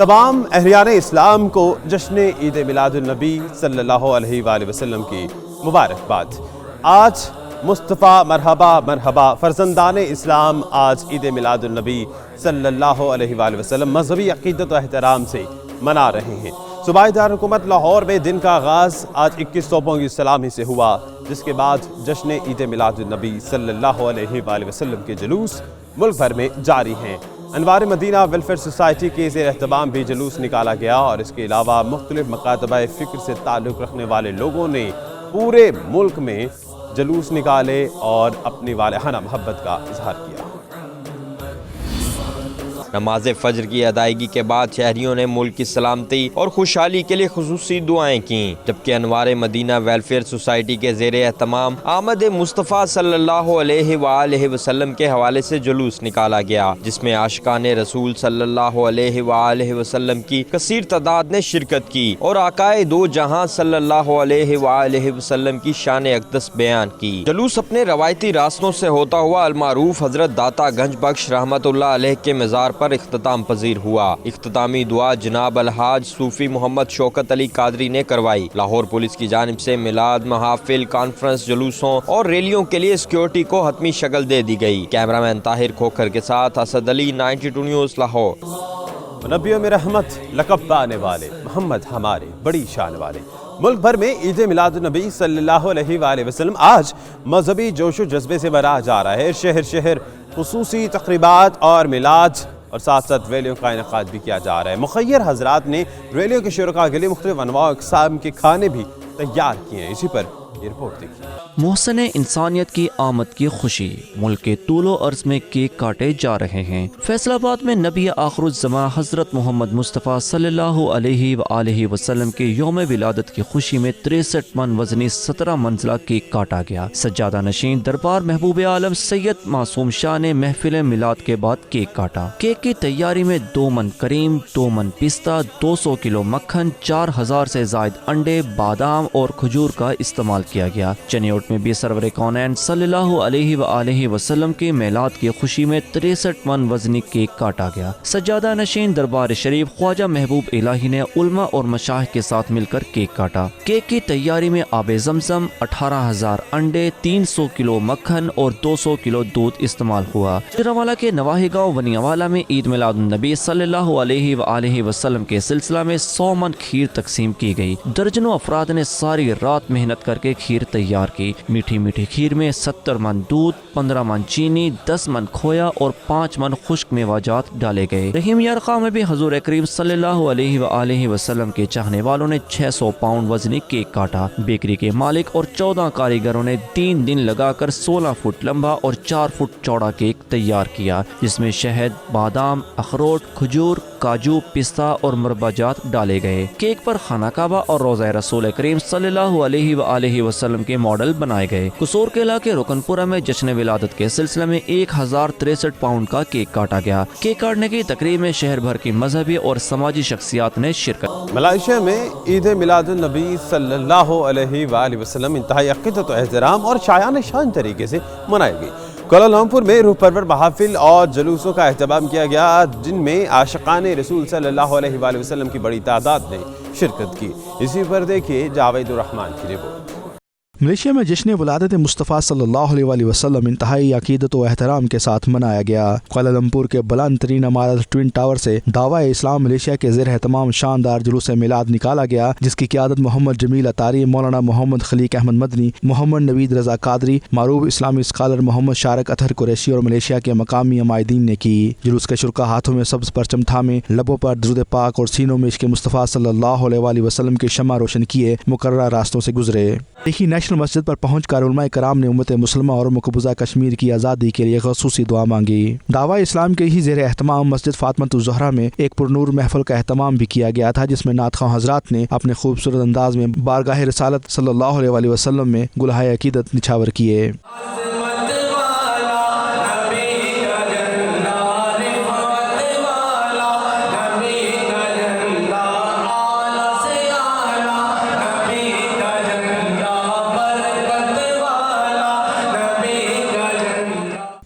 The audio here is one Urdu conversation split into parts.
تمام اہلیان اسلام کو جشن عید میلاد النبی صلی اللہ علیہ وآلہ وسلم کی مبارکباد۔ آج مصطفیٰ مرحبا مرحبا فرزندان اسلام آج عید میلاد النبی صلی اللہ علیہ وآلہ وسلم مذہبی عقیدت و احترام سے منا رہے ہیں۔ صوبائی دارالحکومت لاہور میں دن کا آغاز آج 21 توپوں کی سلامی سے ہوا، جس کے بعد جشن عید میلاد النبی صلی اللہ علیہ وآلہ وسلم کے جلوس ملک بھر میں جاری ہیں۔ انوار مدینہ ویلفیئر سوسائٹی کے زیر اہتمام بھی جلوس نکالا گیا، اور اس کے علاوہ مختلف مکاتبہ فکر سے تعلق رکھنے والے لوگوں نے پورے ملک میں جلوس نکالے اور اپنی والہانہ محبت کا اظہار کیا۔ نماز فجر کی ادائیگی کے بعد شہریوں نے ملک کی سلامتی اور خوشحالی کے لیے خصوصی دعائیں کیں، جبکہ انوار مدینہ ویلفیئر سوسائٹی کے زیر اہتمام آمد مصطفیٰ صلی اللہ علیہ وآلہ وسلم کے حوالے سے جلوس نکالا گیا، جس میں عاشقان رسول صلی اللہ علیہ وآلہ وسلم کی کثیر تعداد نے شرکت کی اور آقائے دو جہاں صلی اللہ علیہ وآلہ وسلم کی شان اقدس بیان کی۔ جلوس اپنے روایتی راستوں سے ہوتا ہوا المعروف حضرت داتا گنج بخش رحمت اللہ علیہ کے مزار پر اختتام پذیر ہوا۔ اختتامی دعا جناب الحاج صوفی محمد شوکت علی قادری نے کروائی۔ لاہور پولیس کی جانب سے میلاد محافل، کانفرنس، جلوسوں اور ریلیوں کے لیے سیکیورٹی کو حتمی شکل دے دی گئی۔ کیمرامین طاہر کھوکھر کے ساتھ اسد علی، 92 نیوز لاہور۔ نبیوں میں رحمت لقب پانے والے محمد ہمارے بڑی شان والے۔ ملک بھر میں عید میلاد النبی صلی اللہ علیہ وآلہ وسلم آج مذہبی جوش و جذبے سے بھرا جا رہا ہے۔ شہر شہر خصوصی تقریبات اور میلاد اور ساتھ ساتھ ریلیوں کا انعقاد بھی کیا جا رہا ہے۔ مخیر حضرات نے ریلیوں کے شرکاء کے لیے مختلف انواع و اقسام کے کھانے بھی تیار کیے ہیں۔ اسی پر یہ رپورٹ دیکھیے۔ محسن انسانیت کی آمد کی خوشی، ملک کے طول و عرض میں کیک کاٹے جا رہے ہیں۔ فیصل آباد میں نبی آخر الزماں حضرت محمد مصطفیٰ صلی اللہ علیہ وآلہ وسلم کے یوم ولادت کی خوشی میں 63 من وزنی 17 منزلہ کیک کاٹا گیا۔ سجادہ نشین دربار محبوب عالم سید معصوم شاہ نے محفل میلاد کے بعد کیک کاٹا۔ کیک کی تیاری میں 2 من کریم، 2 من پستہ، 200 کلو مکھن، 4000 سے زائد انڈے، بادام اور کھجور کا استعمال کیا گیا۔ چنیوٹ میں بھی سرور کونین صلی اللہ علیہ وآلہ وسلم کے میلاد کی خوشی میں 63 من وزنی کیک کاٹا گیا۔ سجادہ نشین دربار شریف خواجہ محبوب الہی نے علماء اور مشائخ کے ساتھ مل کر کیک کاٹا۔ کیک کی تیاری میں آب زمزم، 18000 انڈے، 300 کلو مکھن اور 200 کلو دودھ استعمال ہوا۔ جرانوالہ کے نواحی گاؤں ونیاوالہ میں عید میلاد النبی صلی اللہ علیہ وآلہ وسلم کے سلسلہ میں 100 من کھیر تقسیم کی گئی۔ درجنوں افراد نے ساری رات محنت کر کے کھیر تیار کی۔ میٹھی میٹھی کھیر میں 70 من دودھ، 15 من چینی، 10 من کھویا اور 5 من خشک میوہ ڈالے گئے۔ رحیم یار خاں میں بھی حضور کریم صلی اللہ علیہ وآلہ وسلم کے چاہنے والوں نے 600 پاؤنڈ وزنی کیک کاٹا۔ بیکری کے مالک اور 14 کاریگروں نے 3 دن لگا کر 16 فٹ لمبا اور 4 فٹ چوڑا کیک تیار کیا، جس میں شہد، بادام، اخروٹ، کھجور، کاجو، پستہ اور مربع جات ڈالے گئے۔ کیک پر خانہ کعبہ اور روضہ رسول کریم صلی اللہ علیہ وآلہ وسلم کے ماڈل بنائے گئے۔ قصور کے علاقے رکن پورہ میں جشن ولادت کے سلسلے میں 1063 پاؤنڈ کا کیک کاٹا گیا۔ کیک کاٹنے کی تقریب میں شہر بھر کی مذہبی اور سماجی شخصیات نے شرکت۔ ملائیشیا میں عید میلاد النبی صلی اللہ علیہ وآلہ وسلم انتہائی عقیدت و احترام اور شایان شان طریقے سے منائی گئی۔ کوالالمپور میں روح پرور محافل اور جلوسوں کا اہتمام کیا گیا، جن میں عاشقان رسول صلی اللہ علیہ وآلہ وسلم کی بڑی تعداد نے شرکت کی۔ اسی پر دیکھیے جاوید الرحمان کی رپورٹ۔ ملیشیا میں جشن ولادت مصطفیٰ صلی اللہ علیہ وسلم انتہائی عقیدت و احترام کے ساتھ منایا گیا۔ کوالالمپور کے بلند ترین عمارت ٹوئن ٹاور سے دعویٰ اسلام ملیشیا کے زیر اہتمام شاندار جلوس میلاد نکالا گیا، جس کی قیادت محمد جمیل اطاری، مولانا محمد خلیق احمد مدنی، محمد نوید رضا قادری، معروف اسلامی اسکالر محمد شارق اطہر قریشی اور ملیشیا کے مقامی عمائدین نے کی۔ جلوس کے شرکاء ہاتھوں میں سبز پرچم تھامے، لبوں پر درود پاک اور سینوں میں عشق مصطفیٰ صلی اللہ علیہ وسلم کے شمع روشن کیے مقررہ راستوں سے گزرے۔ دیکھی نیشنل مسجد پر پہنچ کر علماء کرام نے امت مسلمہ اور مقبوضہ کشمیر کی آزادی کے لیے خصوصی دعا مانگی۔ دعویٰ اسلام کے ہی زیر اہتمام مسجد فاطمۃ الزہرا میں ایک پرنور محفل کا اہتمام بھی کیا گیا تھا، جس میں نعت خواں حضرات نے اپنے خوبصورت انداز میں بارگاہ رسالت صلی اللہ علیہ وسلم میں گلہائے عقیدت نچھاور کیے۔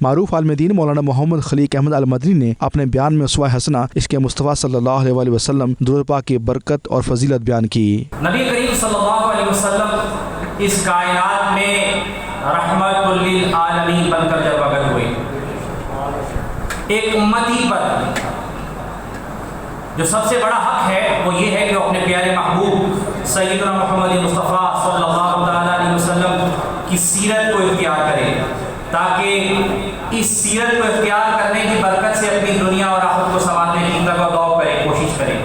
معروف عالم دین مولانا محمد خلیق احمد المدنی نے اپنے بیان میں اسوہ حسنہ عشق مصطفیٰ صلی اللہ علیہ وسلم درود پاک کی برکت اور فضیلت بیان کی۔ نبی کریم صلی اللہ علیہ وسلم اس کائنات میں رحمت للعالمین بن کر جب پرکٹ ہوئے، ایک امتی پر جو سب سے بڑا حق ہے وہ یہ ہے کہ وہ اپنے پیارے محبوب سیدنا محمد مصطفیٰ صلی اللہ تعالیٰ علیہ وسلم کی سیرت کو اختیار کرے، تاکہ اس سیرت کو اختیار کرنے کی برکت سے اپنی دنیا اور آخرت کو سنوارنے کی دعا کرے، کوشش کرے۔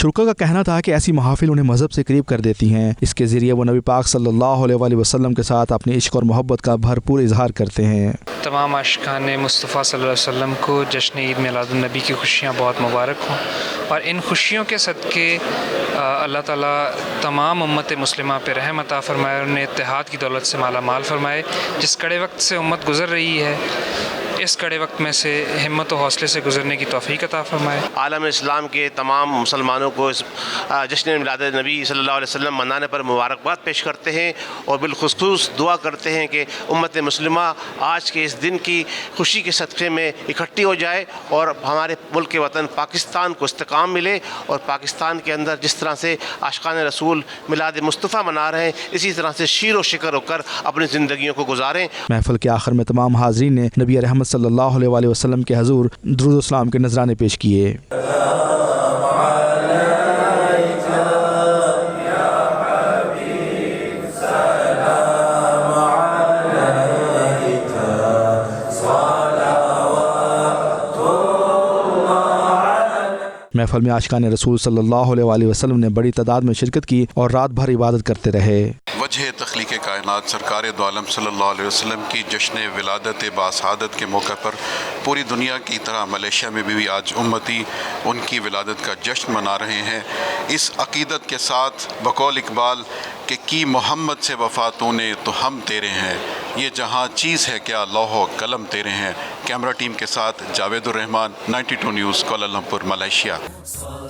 شرکا کا کہنا تھا کہ ایسی محافل انہیں مذہب سے قریب کر دیتی ہیں، اس کے ذریعے وہ نبی پاک صلی اللہ علیہ وآلہ وسلم کے ساتھ اپنی عشق اور محبت کا بھرپور اظہار کرتے ہیں۔ تمام عاشقان مصطفیٰ صلی اللہ علیہ وسلم کو جشن عید میلاد النبی کی خوشیاں بہت مبارک ہوں، اور ان خوشیوں کے صدقے اللہ تعالیٰ تمام امت مسلمہ پہ رحم عطا فرمائے اور انہیں اتحاد کی دولت سے مالا مال فرمائے۔ جس کڑے وقت سے امت گزر رہی ہے، اس کڑے وقت میں سے ہمت و حوصلے سے گزرنے کی توفیق عطا فرمائے۔ عالم اسلام کے تمام مسلمانوں کو اس جشن میلاد نبی صلی اللہ علیہ وسلم منانے پر مبارکباد پیش کرتے ہیں، اور بالخصوص دعا کرتے ہیں کہ امت مسلمہ آج کے اس دن کی خوشی کے صدقے میں اکٹھی ہو جائے، اور ہمارے ملک وطن پاکستان کو استحکام ملے، اور پاکستان کے اندر جس طرح سے عاشقان رسول میلاد مصطفیٰ منا رہے ہیں، اسی طرح سے شیر و شکر ہو کر اپنی زندگیوں کو گزاریں۔ محفل کے آخر میں تمام حاضرین نے نبی رحمت صلی اللہ علیہ وآلہ وسلم کے حضور درود و اسلام کے نذرانے پیش کیے۔ محفل میں عاشقان رسول صلی اللہ علیہ وآلہ وسلم نے بڑی تعداد میں شرکت کی اور رات بھر عبادت کرتے رہے۔ وجہ تخلیق کائنات سرکار دو عالم صلی اللہ علیہ وسلم کی جشن ولادت باسعادت کے موقع پر پوری دنیا کی طرح ملیشیا میں بھی آج امتی ان کی ولادت کا جشن منا رہے ہیں، اس عقیدت کے ساتھ بقول اقبال کہ کی محمد سے وفاتوں نے تو ہم تیرے ہیں، یہ جہاں چیز ہے کیا لوح و قلم تیرے ہیں۔ کیمرہ ٹیم کے ساتھ جاوید الرحمان، 92 نیوز، کوالالمپور، ملائیشیا۔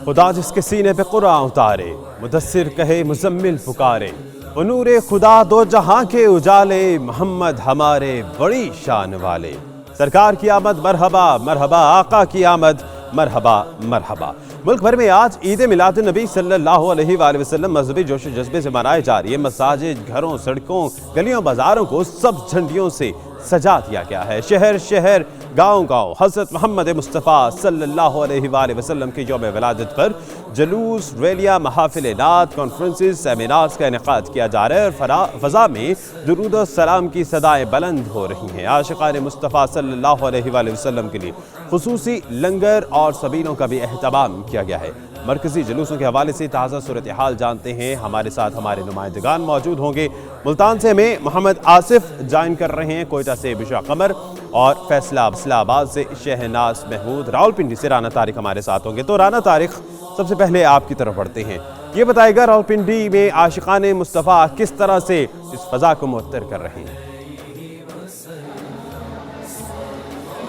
خدا جس کے سینے پہ قرآن اتارے، مدثر کہے مزمل پکارے، وہ نور خدا دو جہاں کے اجالے، محمد ہمارے بڑی شان والے۔ سرکار کی آمد مرحبا مرحبا، آقا کی آمد مرحبا مرحبا۔ ملک بھر میں آج عید میلاد النبی صلی اللہ علیہ وآلہ وسلم مذہبی جوش و جذبے سے منائی جا رہی ہے۔ مساجد، گھروں، سڑکوں، گلیوں، بازاروں کو سب جھنڈیوں سے سجا دیا گیا ہے۔ شہر شہر، گاؤں گاؤں حضرت محمد مصطفیٰ صلی اللہ علیہ وآلہ وسلم کی یوم ولادت پر جلوس، ریلیاں، محافل نعت، کانفرنسز، سیمینارز کا انعقاد کیا جا رہا ہے، اور فضا میں درود و سلام کی صدائیں بلند ہو رہی ہیں۔ عاشقان مصطفیٰ صلی اللہ علیہ وآلہ وسلم کے لیے خصوصی لنگر اور سبیلوں کا بھی اہتمام کیا گیا ہے۔ مرکزی جلوسوں کے حوالے سے تازہ صورتحال جانتے ہیں، ہمارے ساتھ ہمارے نمائندگان موجود ہوں گے۔ ملتان سے ہمیں محمد آصف جوائن کر رہے ہیں، کوئٹہ سے بشرا قمر، اور فیصلہ آباد سے شہناز محمود، راولپنڈی سے رانا طارق ہمارے ساتھ ہوں گے۔ تو رانا طارق، سب سے پہلے آپ کی طرف بڑھتے ہیں، یہ بتائے گا راولپنڈی میں عاشقان مصطفیٰ کس طرح سے اس فضا کو معطر کر رہے ہیں؟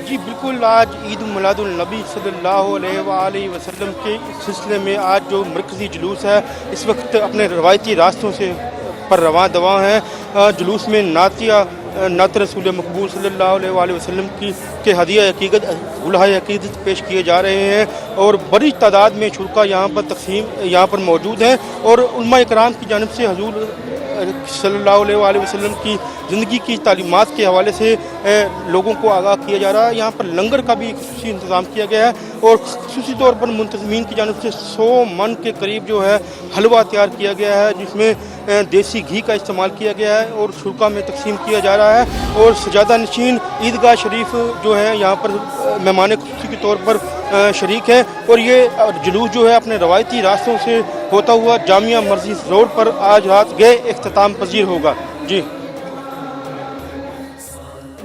جی بالکل، آج عید میلاد النبی صلی اللہ علیہ وآلہ وسلم کے سلسلے میں آج جو مرکزی جلوس ہے اس وقت اپنے روایتی راستوں سے پر رواں دواں ہیں۔ جلوس میں نعت رسول مقبول صلی اللہ علیہ وآلہ وسلم کے ہدیہ عقیدت، گلہائے عقیدت پیش کیے جا رہے ہیں، اور بڑی تعداد میں شرکا یہاں پر موجود ہیں، اور علماء اکرام کی جانب سے حضور صلی اللہ علیہ وآلہ وسلم کی زندگی کی تعلیمات کے حوالے سے لوگوں کو آگاہ کیا جا رہا ہے۔ یہاں پر لنگر کا بھی خصوصی انتظام کیا گیا ہے، اور خصوصی طور پر منتظمین کی جانب سے 100 من کے قریب جو ہے حلوہ تیار کیا گیا ہے، جس میں دیسی گھی کا استعمال کیا گیا ہے اور شرکا میں تقسیم کیا جا رہا ہے۔ اور سجادہ نشین عیدگاہ شریف جو ہے یہاں پر مہمان خصوصی کے طور پر شریک ہے، اور یہ جلوس جو ہے اپنے روایتی راستوں سے ہوتا ہوا جامعہ مسجد روڈ پر آج رات گئے اختتام پذیر ہوگا۔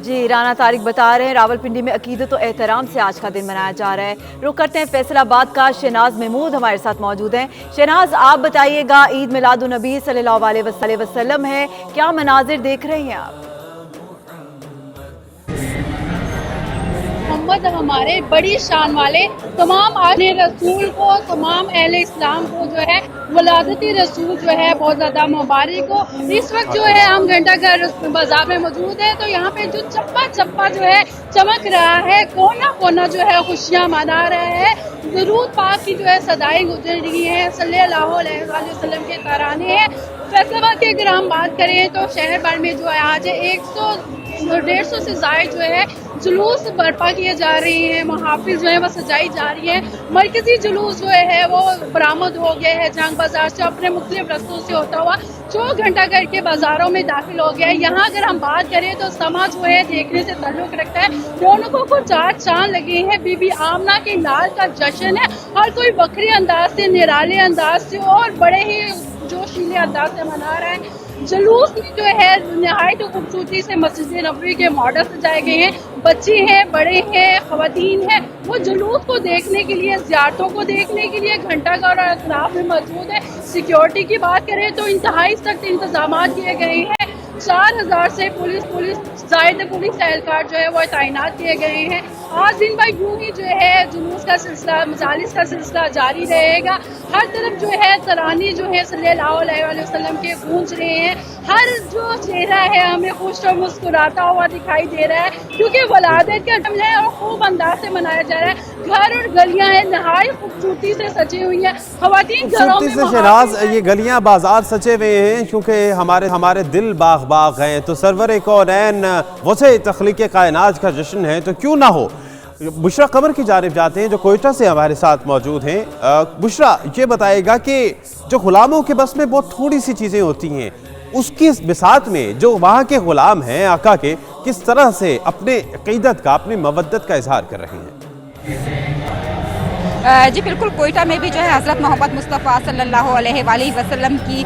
جی رانا طارق بتا رہے ہیں راولپنڈی میں عقیدت و احترام سے آج کا دن منایا جا رہا ہے۔ رخ کرتے ہیں فیصل آباد کا، شہناز محمود ہمارے ساتھ موجود ہیں۔ شہناز، آپ بتائیے گا، عید میلاد النبی صلی اللہ علیہ وسلم ہے، کیا مناظر دیکھ رہے ہیں آپ؟ آمد ہمارے بڑی شان والے تمام آنے رسول کو، تمام اہل اسلام کو جو ہے ولادتی رسول جو ہے بہت زیادہ مبارک ہو۔ اس وقت جو ہے ہم گھنٹہ گھر بازار میں موجود ہیں، تو یہاں پہ جو چپا چپا جو ہے چمک رہا ہے، کونا کونا جو ہے خوشیاں منا رہے ہیں، درود پاک کی جو ہے صدائیں گزر رہی ہیں، صلی اللہ علیہ وآلہ وسلم کے ترانے ہیں۔ فیصل آباد کی اگر ہم بات کریں تو شہر بھر میں جو ہے آج 100-150 سے زائد جو ہے جلوس برپا کیے جا رہے ہیں، محافظ جو ہے وہ سجائی جا رہی ہیں۔ مرکزی جلوس جو ہے وہ برآمد ہو گئے ہے جنگ بازار سے، اپنے مختلف رستوں سے ہوتا ہوا جو گھنٹہ گھر کے بازاروں میں داخل ہو گیا ہے۔ یہاں اگر ہم بات کریں تو سما جو ہے دیکھنے سے تعلق رکھتا ہے، رونقوں کو چار چاند لگے ہیں، بی بی آمنہ کے لال کا جشن ہے، ہر کوئی بکری انداز سے، نرالے انداز سے اور بڑے ہی جوشیلے انداز سے منا رہا ہے۔ جلوس میں جو ہے نہایت خوبصورتی سے مسجد نبوی کے ماڈل سجائے گئے ہیں، بچے ہیں، بڑے ہیں، خواتین ہیں، وہ جلوس کو دیکھنے کے لیے، زیارتوں کو دیکھنے کے لیے گھنٹہ گھر اور اطراف میں موجود ہے۔ سیکیورٹی کی بات کریں تو انتہائی سخت انتظامات کیے گئے ہیں، 4000 سے زائد پولیس اہلکار جو ہے وہ تعینات کیے گئے ہیں۔ آج دن بھر یوں ہی جو ہے جلوس کا سلسلہ، مجالس کا سلسلہ جاری رہے گا۔ ہر طرف جو ہے ترانے جو ہے صلی اللہ علیہ وآلہ وسلم کے گونج رہے ہیں، ہر جو چہرہ ہے ہمیں خوش اور مسکراتا ہوا دکھائی دے رہا ہے، کیونکہ ولادت کا دن ہے اور خوب انداز سے منایا جا رہا ہے۔ گھر اور گلیاں ہیں نہایت خوبصورتی سے سجی ہوئی ہیں، خواتین گھروں میں شہناز یہ گلیاں بازار سجے ہوئے ہیں کیونکہ ہمارے دل باغ باغ ہیں، تو سرور کونین وسع تخلیق کائنات کا جشن ہے تو کیوں نہ ہو۔ بشرا قمر کی جانب جاتے ہیں جو کوئٹہ سے ہمارے ساتھ موجود ہیں۔ بشرا یہ بتائے گا کہ جو غلاموں کے بس میں بہت تھوڑی سی چیزیں ہوتی ہیں، اس کی بساط میں جو وہاں کے غلام ہیں آقا کے، کس طرح سے اپنے عقیدت کا، اپنی مودت کا اظہار کر رہے ہیں؟ جی بالکل، کوئٹہ میں بھی جو ہے حضرت محمد مصطفیٰ صلی اللہ علیہ وآلہ وسلم کی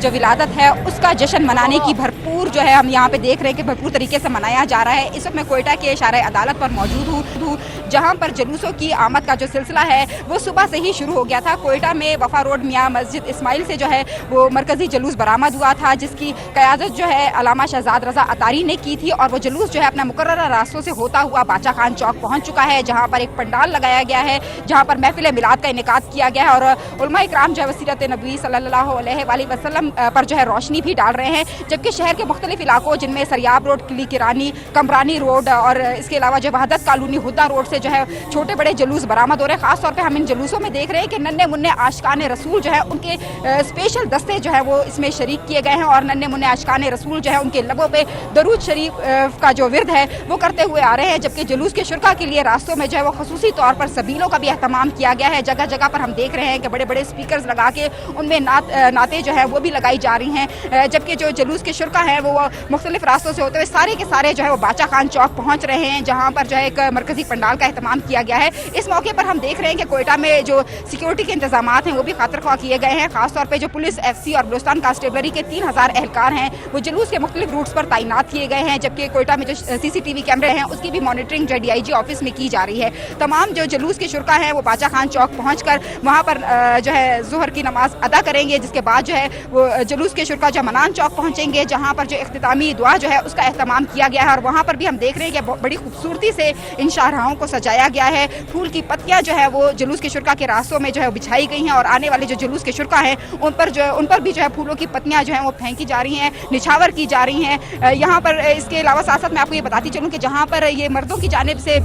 جو ولادت ہے اس کا جشن منانے کی بھرپور جو ہے ہم یہاں پہ دیکھ رہے ہیں کہ بھرپور طریقے سے منایا جا رہا ہے۔ اس وقت میں کوئٹہ کے اشارہ عدالت پر موجود ہوں جہاں پر جلوسوں کی آمد کا جو سلسلہ ہے وہ صبح سے ہی شروع ہو گیا تھا۔ کوئٹہ میں وفا روڈ میاں مسجد اسماعیل سے جو ہے وہ مرکزی جلوس برآمد ہوا تھا، جس کی قیادت جو ہے علامہ شہزاد رضا عطاری نے کی تھی، اور وہ جلوس جو ہے اپنا مقررہ راستوں سے ہوتا ہوا باچا خان چوک پہنچ چکا ہے، جہاں پر ایک پنڈال لگایا گیا ہے، جہاں پر محفل میلاد کا انعقاد کیا گیا ہے، اور علماء اکرام جو ہے سیرت نبوی صلی اللہ علیہ وآلہ وسلم پر جو ہے روشنی بھی ڈال رہے ہیں، جبکہ شہر کے مختلف علاقوں جن میں سریاب روڈ، کلی کرانی، کمرانی روڈ اور اس کے علاوہ جو وحدت کالونی، ہدا روڈ سے جو ہے چھوٹے بڑے جلوس برآمد ہو رہے ہیں۔ خاص طور پہ ہم ان جلوسوں میں دیکھ رہے ہیں کہ ننھے منھے عاشقان رسول جو ہے ان کے اسپیشل دستے جو ہے وہ اس میں شریک کیے گئے ہیں، اور ننھے منھے عاشقان رسول جو ہے ان کے لبوں پہ درود شریف کا جو ورد ہے وہ کرتے ہوئے آ رہے ہیں، جبکہ جلوس کے شرکا کے لیے راستوں میں جو ہے وہ خصوصی طور پر سبیلوں کا بھی اہتمام کیا گیا ہے۔ جگہ جگہ پر ہم دیکھ رہے ہیں کہ بڑے بڑے اسپیکرز لگا کے ان میں نعتیں جو ہے وہ بھی لگائی جا رہی ہیں، جبکہ جو جلوس کے شرکا ہیں وہ مختلف راستوں سے ہوتے ہوئے سارے کے سارے جو ہے وہ باچا خان چوک پہنچ رہے ہیں، جہاں پر جو ہے ایک مرکزی پنڈال کا اہتمام کیا گیا ہے۔ اس موقع پر ہم دیکھ رہے ہیں کہ کوئٹہ میں جو سیکیورٹی کے انتظامات ہیں وہ بھی خاطر خواہ کیے گئے ہیں، خاص طور پہ جو پولیس، ایف سی اور بلوچستان کانسٹیبلری کے 3000 اہلکار ہیں وہ جلوس کے مختلف روٹس پر تعینات کیے گئے ہیں، جبکہ کوئٹہ میں جو CCTV کیمرے ہیں اس کی بھی مانیٹرنگ جو DIG آفس میں کی جا رہی ہے۔ تمام جو جلوس کے شرکا ہیں وہ باچا خان چوک پہنچ کر وہاں پر جو ہے ظہر کی نماز ادا کریں گے، جس کے بعد جو ہے وہ جلوس کے شرکا جو منان چوک پہنچیں گے، جہاں پر جو اختتامی دعا جو ہے اس کا اہتمام کیا گیا ہے، اور وہاں پر بھی ہم دیکھ رہے ہیں کہ بڑی خوبصورتی سے ان شاہراہوں کو سجایا گیا ہے۔ پھول کی پتیاں جو ہے وہ جلوس کے شرکا کے راستوں میں جو ہے بچھائی گئی ہیں، اور آنے والے جو جلوس کے شرکا ہیں ان پر بھی جو ہے پھولوں کی پتیاں جو ہیں وہ پھینکی جا رہی ہیں، نچھاور کی جا رہی ہیں۔ یہاں پر اس کے علاوہ ساتھ ساتھ میں آپ کو یہ بتاتی چلوں کہ جہاں پر یہ مردوں کی جانب سے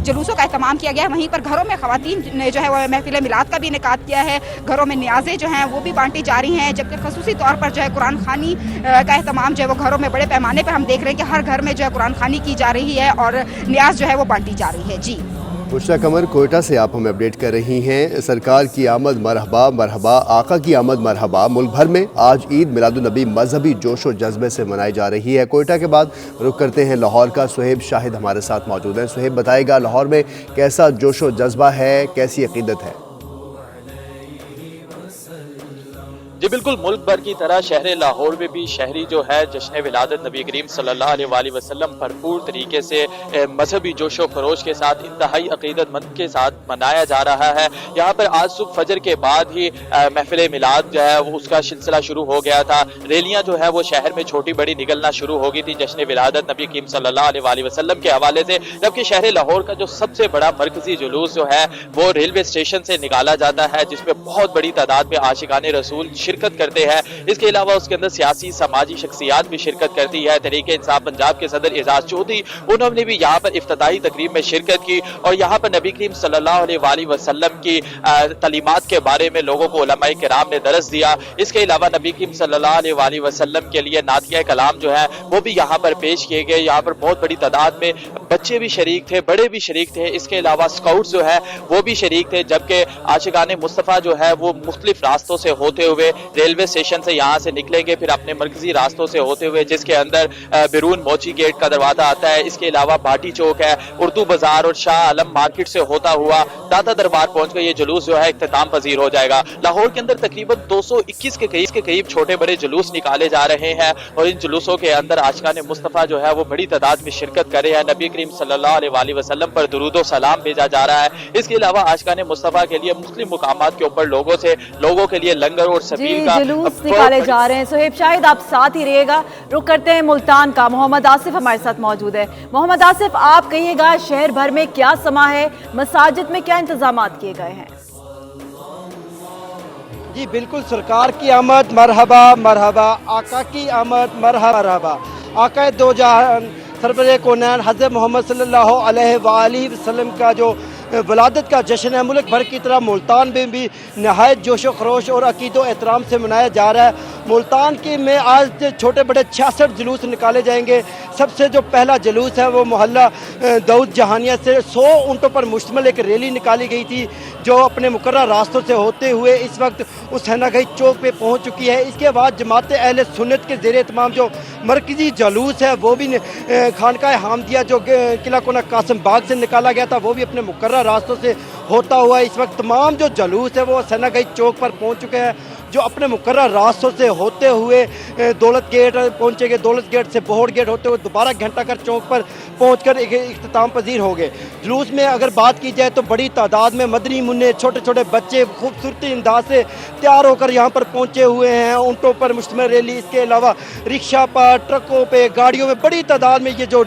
جلوسوں کا اہتمام کیا گیا ہے، وہیں پر گھروں میں خواتین نے جو ہے وہ محفل میلاد کا بھی انعقاد کیا ہے، گھروں میں نیازیں جو ہیں وہ بھی بانٹی جا رہی ہیں، جبکہ خصوصی طور پر جو ہے قرآن خوانی کا اہتمام جو ہے وہ گھروں میں بڑے پیمانے پر ہم دیکھ رہے ہیں کہ ہر گھر میں جو ہے قرآن خوانی کی جا رہی ہے اور نیاز جو ہے وہ بانٹی جا رہی ہے۔ جی بشرا قمر، کوئٹہ سے آپ ہمیں اپڈیٹ کر رہی ہیں۔ سرکار کی آمد مرحبا مرحبا، آقا کی آمد مرحبا۔ ملک بھر میں آج عید میلاد النبی مذہبی جوش و جذبے سے منائی جا رہی ہے۔ کوئٹہ کے بعد رخ کرتے ہیں لاہور کا، سہیب شاہد ہمارے ساتھ موجود ہیں۔ سہیب بتائے گا لاہور میں کیسا جوش و جذبہ ہے، کیسی عقیدت ہے؟ جی بالکل، ملک بھر کی طرح شہر لاہور میں بھی شہری جو ہے جشن ولادت نبی کریم صلی اللہ علیہ وآلہ وسلم بھرپور طریقے سے مذہبی جوش و خروش کے ساتھ انتہائی عقیدت مند کے ساتھ منایا جا رہا ہے۔ یہاں پر آج صبح فجر کے بعد ہی محفل میلاد جو ہے اس کا سلسلہ شروع ہو گیا تھا۔ ریلیاں جو ہے وہ شہر میں چھوٹی بڑی نکلنا شروع ہو گئی تھی جشن ولادت نبی کریم صلی اللہ علیہ وآلہ وسلم کے حوالے سے، جبکہ شہر لاہور کا جو سب سے بڑا مرکزی جلوس جو ہے وہ ریلوے اسٹیشن سے نکالا جاتا ہے، جس میں بہت بڑی تعداد میں عاشقان رسول شرکت کرتے ہیں۔ اس کے علاوہ اس کے اندر سیاسی سماجی شخصیات بھی شرکت کرتی ہے۔ تحریک انصاف پنجاب کے صدر اعزاز چودھری انہوں نے بھی یہاں پر افتتاحی تقریب میں شرکت کی اور یہاں پر نبی کریم صلی اللہ علیہ وآلہ وسلم کی تعلیمات کے بارے میں لوگوں کو علماء کرام نے درس دیا۔ اس کے علاوہ نبی کریم صلی اللہ علیہ وآلہ وسلم کے لیے نعتیہ کلام جو ہے وہ بھی یہاں پر پیش کیے گئے۔ یہاں پر بہت بڑی تعداد میں بچے بھی شریک تھے، بڑے بھی شریک تھے۔ اس کے علاوہ اسکاؤٹس جو ہے وہ بھی شریک تھے، جبکہ عاشقان مصطفیٰ جو ہے وہ مختلف راستوں سے ہوتے ہوئے ریلوے اسٹیشن سے یہاں سے نکلیں گے، پھر اپنے مرکزی راستوں سے ہوتے ہوئے جس کے اندر بیرون موچی گیٹ کا دروازہ آتا ہے، اس کے علاوہ بھاٹی چوک ہے، اردو بازار اور شاہ عالم مارکیٹ سے ہوتا ہوا داتا دربار پہنچ کر یہ جلوس جو ہے اختتام پذیر ہو جائے گا۔ لاہور کے اندر تقریباً 221 کے قریب چھوٹے بڑے جلوس نکالے جا رہے ہیں اور ان جلوسوں کے اندر عاشقان مصطفیٰ جو ہے وہ بڑی تعداد میں شرکت کر رہے ہیں۔ نبی کریم صلی اللہ علیہ وآلہ وسلم پر درود و سلام بھیجا جا رہا ہے۔ اس کے علاوہ عاشقان مصطفیٰ کے لیے مختلف مقامات کے اوپر لوگوں کے لیے لنگر اور سبیل کا جلوس نکالے جا رہے ہیں۔ سہیب شاہد آپ ساتھ ہی رہیے گا، رخ کرتے ہیں ملتان کا۔ محمد آصف ہمارے ساتھ موجود ہے۔ محمد آصف، آپ کہیے گا شہر بھر میں کیا سما ہے، مساجد میں کیا انتظامات کیے گئے ہیں؟ جی بالکل، سرکار کی آمد مرحبا مرحبا، آقا کی آمد مرحبا مرحبا۔ آقا دو جہان سرور کونین حضرت محمد صلی اللہ علیہ وآلہ وسلم کا جو ولادت کا جشن ہے ملک بھر کی طرح ملتان میں بھی نہایت جوش و خروش اور عقید و احترام سے منایا جا رہا ہے۔ ملتان کی میں آج چھوٹے بڑے 66 جلوس نکالے جائیں گے۔ سب سے جو پہلا جلوس ہے وہ محلہ داؤد جہانیہ سے 100 اونٹوں پر مشتمل ایک ریلی نکالی گئی تھی جو اپنے مقررہ راستوں سے ہوتے ہوئے اس وقت حسین گئی چوک پہ پہنچ چکی ہے۔ اس کے بعد جماعت اہل سنت کے زیر اہتمام جو مرکزی جلوس ہے وہ بھی خانقاہ حامدیہ جو قلعہ کونا قاسم باغ سے نکالا گیا تھا وہ بھی اپنے مقررہ راستوں سے ہوتا ہوا اس وقت تمام جو جلوس ہے وہ حسین گئی چوک پر پہنچ چکے ہیں، جو اپنے مقررہ راستوں سے ہوتے ہوئے دولت گیٹ پہنچے گے، دولت گیٹ سے بہوڑ گیٹ ہوتے ہوئے دوبارہ گھنٹہ گھر چوک پر پہنچ کر اختتام پذیر ہو گئے۔ جلوس میں اگر بات کی جائے تو بڑی تعداد میں مدنی منع چھوٹے چھوٹے بچے خوبصورتی انداز سے تیار ہو کر یہاں پر پہنچے ہوئے ہیں۔ اونٹوں پر مشتمل ریلی، اس کے علاوہ رکشہ پر، ٹرکوں پہ، گاڑیوں میں بڑی تعداد میں یہ جو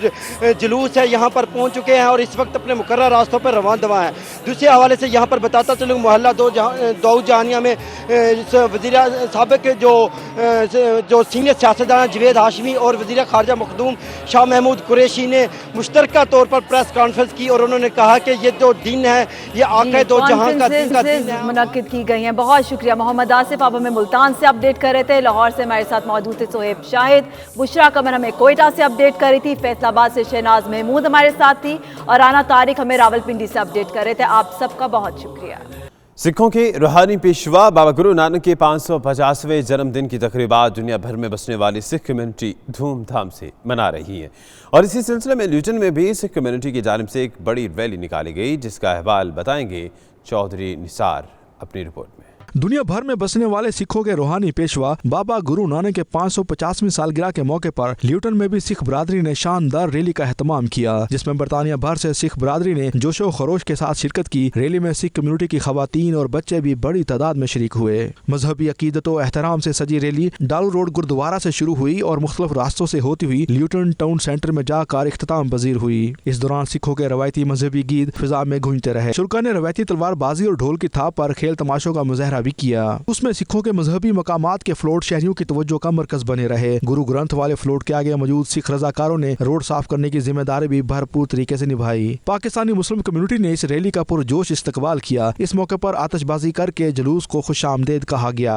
جلوس ہے یہاں پر پہنچ چکے ہیں اور اس وقت اپنے مقررہ راستوں پر رواں دواں ہیں۔ دوسرے حوالے سے یہاں پر بتاتا چلوں محلہ داؤد جہانیہ میں وزیر سابق جو سینئر سیاستدان جوید ہاشمی اور وزیر خارجہ مخدوم شاہ محمود قریشی نے مشترکہ طور پر پریس کانفرنس کی اور انہوں نے کہا کہ یہ جو دن ہے یہ آقا دو جہاں کا دن ہے، منعقد کی گئی ہیں۔ بہت شکریہ محمد آصف، آپ ہمیں ملتان سے اپڈیٹ کر رہے تھے۔ لاہور سے ہمارے ساتھ موجود تھے سہیب شاہد، بشرا قمر ہمیں کوئٹہ سے اپڈیٹ کر رہی تھی، فیصل آباد سے شہناز محمود ہمارے ساتھ تھی اور رانا طارق ہمیں راولپنڈی سے اپڈیٹ کر رہے تھے۔ آپ سب کا بہت شکریہ۔ سکھوں کے روحانی پیشوا بابا گرو نانک کے 550ویں جنم دن کی تقریبات دنیا بھر میں بسنے والی سکھ کمیونٹی دھوم دھام سے منا رہی ہے اور اسی سلسلے میں لیوٹن میں بھی سکھ کمیونٹی کی جانب سے ایک بڑی ریلی نکالی گئی جس کا احوال بتائیں گے چودھری نثار اپنی رپورٹ میں۔ دنیا بھر میں بسنے والے سکھوں کے روحانی پیشوا بابا گرو نانک کے 550ویں سالگرہ کے موقع پر لیوٹن میں بھی سکھ برادری نے شاندار ریلی کا اہتمام کیا جس میں برطانیہ بھر سے سکھ برادری نے جوش و خروش کے ساتھ شرکت کی۔ ریلی میں سکھ کمیونٹی کی خواتین اور بچے بھی بڑی تعداد میں شریک ہوئے۔ مذہبی عقیدت و احترام سے سجی ریلی ڈالو روڈ گردوارہ سے شروع ہوئی اور مختلف راستوں سے ہوتی ہوئی لیوٹن ٹاؤن سینٹر میں جا کر اختتام پذیر ہوئی۔ اس دوران سکھوں کے روایتی مذہبی گیت فضا میں گونجتے رہے۔ شرکا نے روایتی تلوار بازی اور ڈھول کی تھاپ پر کھیل تماشوں کا مظاہرہ بھی کیا۔ اس میں سکھوں کے مذہبی مقامات کے فلوٹ شہریوں کی توجہ کا مرکز بنے رہے۔ گرو گرنتھ والے فلوٹ کے آگے موجود سکھ رضاکاروں نے روڈ صاف کرنے کی ذمہ داری بھی بھرپور طریقے سے نبھائی۔ پاکستانی مسلم کمیونٹی نے اس ریلی کا پرجوش استقبال کیا۔ اس موقع پر آتش بازی کر کے جلوس کو خوش آمدید کہا گیا۔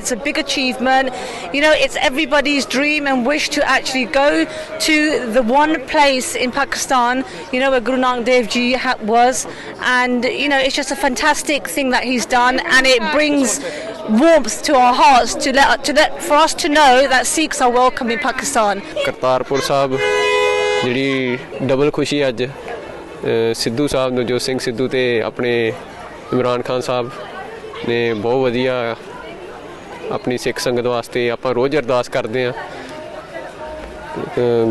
It's a big achievement. You know, it's everybody's dream and wish to actually go to the one place in Pakistan, you know, where Guru Nanak Dev Ji was, and you know, it's just a fantastic thing that he's done, and it brings warmth to our hearts to let for us to know that Sikhs are welcome in Pakistan. Kartarpur Sahib ਜਿਹੜੀ ਡਬਲ ਖੁਸ਼ੀ ਅੱਜ ਸਿੱਧੂ ਸਾਹਿਬ ਨਵਜੋਤ ਸਿੰਘ ਸਿੱਧੂ ਤੇ ਆਪਣੇ ਇਮਰਾਨ ਖਾਨ ਸਾਹਿਬ ਨੇ ਬਹੁਤ ਵਧੀਆ ਆਪਣੀ ਸਿੱਖ ਸੰਗਤ ਵਾਸਤੇ ਆਪਾਂ ਰੋਜ਼ ਅਰਦਾਸ ਕਰਦੇ ਹਾਂ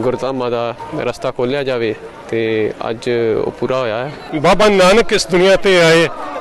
ਗੁਰਧਾਮਾਂ ਦਾ ਰਸਤਾ ਖੋਲ੍ਹਿਆ ਜਾਵੇ ਤੇ ਅੱਜ ਉਹ ਪੂਰਾ ਹੋਇਆ ਹੈ। ਬਾਬਾ ਨਾਨਕ ਇਸ ਦੁਨੀਆ ਤੇ ਆਏ,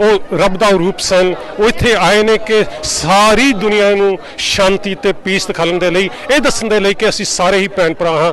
ਉਹ ਰੱਬ ਦਾ ਰੂਪ ਸਨ। ਉਹ ਇੱਥੇ ਆਏ ਨੇ ਕਿ ਸਾਰੀ ਦੁਨੀਆ ਨੂੰ ਸ਼ਾਂਤੀ ਤੇ ਪੀਸ ਦਿਖਾਉਣ ਦੇ ਲਈ, ਇਹ ਦੱਸਣ ਦੇ ਲਈ ਕਿ ਅਸੀਂ ਸਾਰੇ ਹੀ ਭੈਣ ਭਰਾ ਹਾਂ।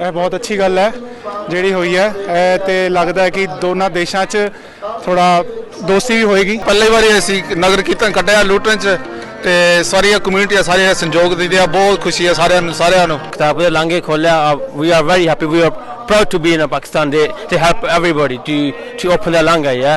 ਇਹ ਬਹੁਤ ਅੱਛੀ ਗੱਲ ਹੈ ਜਿਹੜੀ ਹੋਈ ਹੈ ਤੇ ਲੱਗਦਾ ਹੈ ਕਿ ਦੋਨਾਂ ਦੇਸ਼ਾਂ 'ਚ ਥੋੜਾ ਦੋਸਤੀ ਵੀ ਹੋਏਗੀ। ਪਹਿਲੀ ਵਾਰੀ ਅਸੀਂ ਨਗਰ ਕੀਰਤਨ ਕੱਢਿਆ ਲੁੱਟਣ 'ਚ ਤੇ ਸਾਰੀਆਂ ਕਮਿਊਨਿਟੀਆਂ ਸਾਰੇ ਸੰਯੋਗ ਦਿੰਦੇ ਆ, ਬਹੁਤ ਖੁਸ਼ੀ ਹੈ ਸਾਰਿਆਂ ਨੂੰ। ਕਿਤਾਬ ਦੇ ਲਾਂਘੇ ਖੋਲਿਆ, we are very happy, we are proud to be in Pakistan, to help everybody to open the langa, yeah.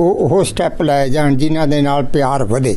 ਉਹ ਸਟੈਪ ਲੈ ਜਾਣ ਜਿਨ੍ਹਾਂ ਦੇ ਨਾਲ ਪਿਆਰ ਵਧੇ।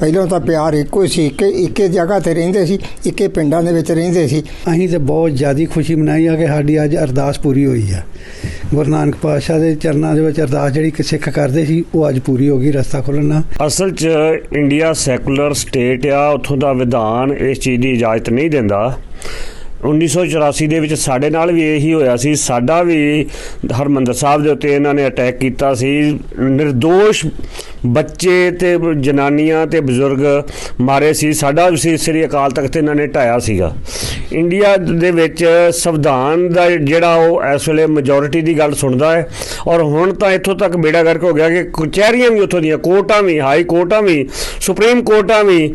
ਪਹਿਲਾਂ ਤਾਂ ਪਿਆਰ ਇੱਕੋ ਹੀ ਸੀ, ਇੱਕੇ ਜਗ੍ਹਾ ਤੇ ਰਹਿੰਦੇ ਸੀ, ਇੱਕੇ ਪਿੰਡਾਂ ਦੇ ਵਿੱਚ ਰਹਿੰਦੇ ਸੀ। ਅਸੀਂ ਤਾਂ ਬਹੁਤ ਜ਼ਿਆਦਾ ਖੁਸ਼ੀ ਮਨਾਈ ਆ ਕਿ ਸਾਡੀ ਅੱਜ ਅਰਦਾਸ ਪੂਰੀ ਹੋਈ ਆ। ਗੁਰੂ ਨਾਨਕ ਪਾਤਸ਼ਾਹ ਦੇ ਚਰਨਾਂ ਦੇ ਵਿੱਚ ਅਰਦਾਸ ਜਿਹੜੀ ਕਿ ਸਿੱਖ ਕਰਦੇ ਸੀ ਉਹ ਅੱਜ ਪੂਰੀ ਹੋ ਗਈ, ਰਸਤਾ ਖੁੱਲ੍ਹਣਾ। ਅਸਲ 'ਚ ਇੰਡੀਆ ਸੈਕੂਲਰ ਸਟੇਟ ਆ, ਉੱਥੋਂ ਦਾ ਵਿਧਾਨ ਇਸ ਚੀਜ਼ ਦੀ ਇਜਾਜ਼ਤ ਨਹੀਂ ਦਿੰਦਾ। 1984 ਦੇ ਵਿੱਚ ਸਾਡੇ ਨਾਲ ਵੀ ਇਹੀ ਹੋਇਆ ਸੀ। ਸਾਡਾ ਵੀ ਹਰਮੰਦਰ ਸਾਹਿਬ ਦੇ ਉੱਤੇ ਇਹਨਾਂ ਨੇ ਅਟੈਕ ਕੀਤਾ ਸੀ। ਨਿਰਦੋਸ਼ ਬੱਚੇ ਤੇ ਜਨਾਨੀਆਂ ਤੇ ਬਜ਼ੁਰਗ ਮਾਰੇ ਸੀ। ਸਾਡਾ ਵੀ ਸ੍ਰੀ ਅਕਾਲ ਤਖਤ ਇਹਨਾਂ ਨੇ ਢਾਇਆ ਸੀਗਾ। ਇੰਡੀਆ ਦੇ ਵਿੱਚ ਸੰਵਿਧਾਨ ਦਾ ਜਿਹੜਾ ਉਹ ਇਸ ਵੇਲੇ ਮੈਜੋਰਿਟੀ ਦੀ ਗੱਲ ਸੁਣਦਾ ਹੈ, ਔਰ ਹੁਣ ਤਾਂ ਇੱਥੋਂ ਤੱਕ ਬੇੜਾ ਗਰਕ ਹੋ ਗਿਆ ਕਿ ਕਚਹਿਰੀਆਂ ਵੀ ਉੱਥੋਂ ਦੀਆਂ, ਕੋਰਟਾਂ ਵੀ, ਹਾਈ ਕੋਰਟਾਂ ਵੀ, ਸੁਪਰੀਮ ਕੋਰਟਾਂ ਵੀ